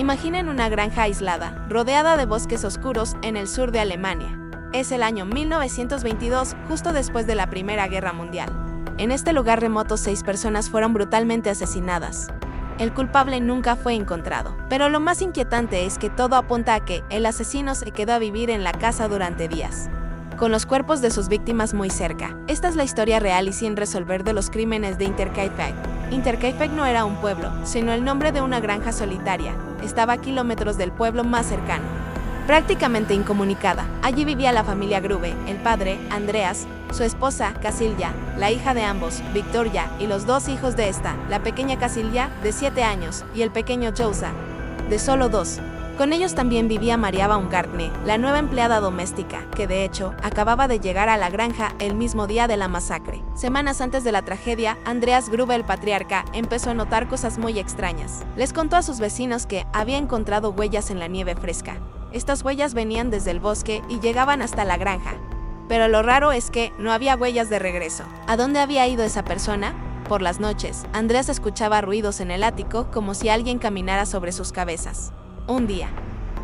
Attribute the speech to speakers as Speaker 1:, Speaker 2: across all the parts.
Speaker 1: Imaginen una granja aislada, rodeada de bosques oscuros en el sur de Alemania. Es el año 1922, justo después de la Primera Guerra Mundial. En este lugar remoto 6 personas fueron brutalmente asesinadas. El culpable nunca fue encontrado, pero lo más inquietante es que todo apunta a que el asesino se quedó a vivir en la casa durante días, con los cuerpos de sus víctimas muy cerca. Esta es la historia real y sin resolver de los crímenes de Hinterkaifeck. Hinterkaifeck no era un pueblo, sino el nombre de una granja solitaria. Estaba a kilómetros del pueblo más cercano. Prácticamente incomunicada, allí vivía la familia Grube, el padre, Andreas, su esposa, Casilja, la hija de ambos, Victoria, y los 2 hijos de esta, la pequeña Casilja, de 7 años, y el pequeño Joseph, de solo 2. Con ellos también vivía Maria Baumgartner, la nueva empleada doméstica, que de hecho, acababa de llegar a la granja el mismo día de la masacre. Semanas antes de la tragedia, Andreas Grube, el patriarca, empezó a notar cosas muy extrañas. Les contó a sus vecinos que había encontrado huellas en la nieve fresca. Estas huellas venían desde el bosque y llegaban hasta la granja. Pero lo raro es que no había huellas de regreso. ¿A dónde había ido esa persona? Por las noches, Andreas escuchaba ruidos en el ático como si alguien caminara sobre sus cabezas. Un día,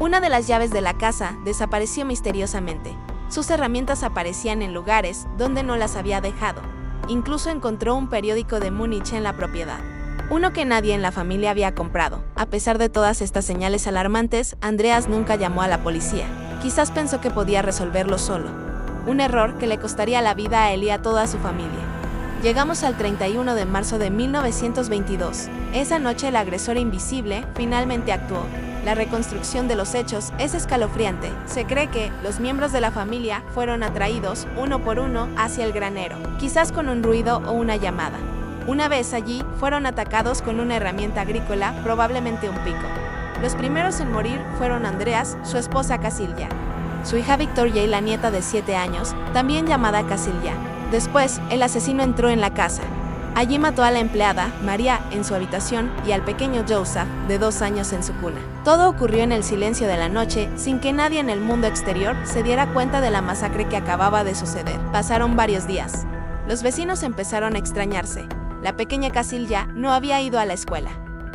Speaker 1: una de las llaves de la casa desapareció misteriosamente. Sus herramientas aparecían en lugares donde no las había dejado. Incluso encontró un periódico de Múnich en la propiedad, uno que nadie en la familia había comprado. A pesar de todas estas señales alarmantes, Andreas nunca llamó a la policía. Quizás pensó que podía resolverlo solo. Un error que le costaría la vida a él y a toda su familia. Llegamos al 31 de marzo de 1922. Esa noche el agresor invisible finalmente actuó. La reconstrucción de los hechos es escalofriante. Se cree que los miembros de la familia fueron atraídos uno por uno hacia el granero, quizás con un ruido o una llamada. Una vez allí, fueron atacados con una herramienta agrícola, probablemente un pico. Los primeros en morir fueron Andreas, su esposa Casilja, su hija Victoria y la nieta de 7 años, también llamada Casilja. Después, el asesino entró en la casa. Allí mató a la empleada, Maria, en su habitación, y al pequeño Joseph, de 2 años, en su cuna. Todo ocurrió en el silencio de la noche, sin que nadie en el mundo exterior se diera cuenta de la masacre que acababa de suceder. Pasaron varios días. Los vecinos empezaron a extrañarse. La pequeña Casilja no había ido a la escuela.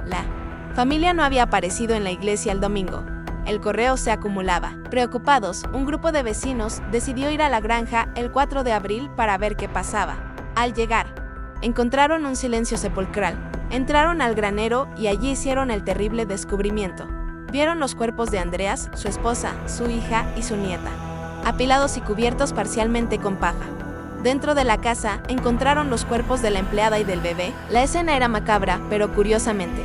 Speaker 1: La familia no había aparecido en la iglesia el domingo. El correo se acumulaba. Preocupados, un grupo de vecinos decidió ir a la granja el 4 de abril para ver qué pasaba. Al llegar, encontraron un silencio sepulcral. Entraron al granero y allí hicieron el terrible descubrimiento. Vieron los cuerpos de Andreas, su esposa, su hija y su nieta, apilados y cubiertos parcialmente con paja. Dentro de la casa, encontraron los cuerpos de la empleada y del bebé. La escena era macabra, pero curiosamente,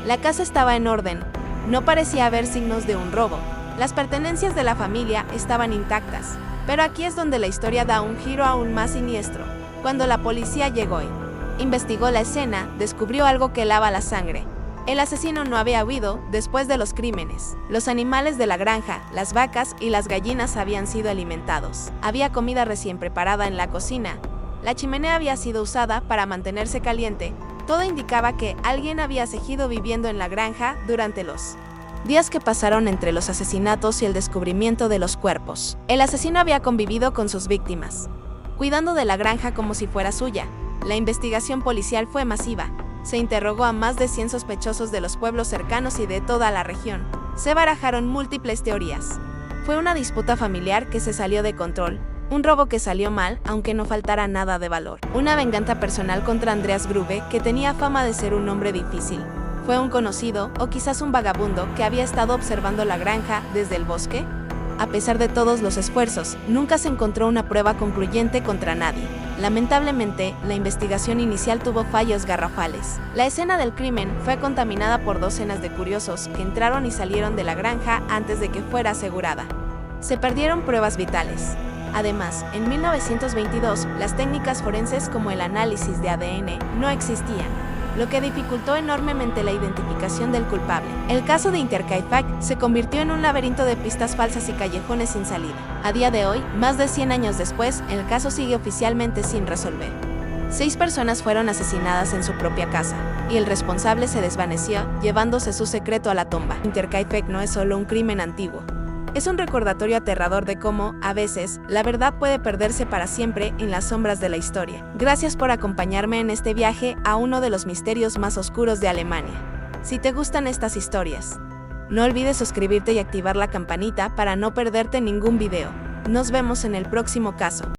Speaker 1: la casa estaba en orden. No parecía haber signos de un robo. Las pertenencias de la familia estaban intactas. Pero aquí es donde la historia da un giro aún más siniestro. Cuando la policía llegó y investigó la escena, descubrió algo que helaba la sangre. El asesino no había huido después de los crímenes. Los animales de la granja, las vacas y las gallinas habían sido alimentados. Había comida recién preparada en la cocina. La chimenea había sido usada para mantenerse caliente. Todo indicaba que alguien había seguido viviendo en la granja durante los días que pasaron entre los asesinatos y el descubrimiento de los cuerpos. El asesino había convivido con sus víctimas, cuidando de la granja como si fuera suya. La investigación policial fue masiva. Se interrogó a más de 100 sospechosos de los pueblos cercanos y de toda la región. Se barajaron múltiples teorías. Fue una disputa familiar que se salió de control, un robo que salió mal, aunque no faltara nada de valor. Una venganza personal contra Andreas Grube, que tenía fama de ser un hombre difícil. Fue un conocido, o quizás un vagabundo, que había estado observando la granja desde el bosque. A pesar de todos los esfuerzos, nunca se encontró una prueba concluyente contra nadie. Lamentablemente, la investigación inicial tuvo fallos garrafales. La escena del crimen fue contaminada por docenas de curiosos que entraron y salieron de la granja antes de que fuera asegurada. Se perdieron pruebas vitales. Además, en 1922, las técnicas forenses como el análisis de ADN no existían, lo que dificultó enormemente la identificación del culpable. El caso de Hinterkaifeck se convirtió en un laberinto de pistas falsas y callejones sin salida. A día de hoy, más de 100 años después, el caso sigue oficialmente sin resolver. 6 personas fueron asesinadas en su propia casa, y el responsable se desvaneció, llevándose su secreto a la tumba. Hinterkaifeck no es solo un crimen antiguo. Es un recordatorio aterrador de cómo, a veces, la verdad puede perderse para siempre en las sombras de la historia. Gracias por acompañarme en este viaje a uno de los misterios más oscuros de Alemania. Si te gustan estas historias, No olvides suscribirte y activar la campanita para no perderte ningún video. Nos vemos en el próximo caso.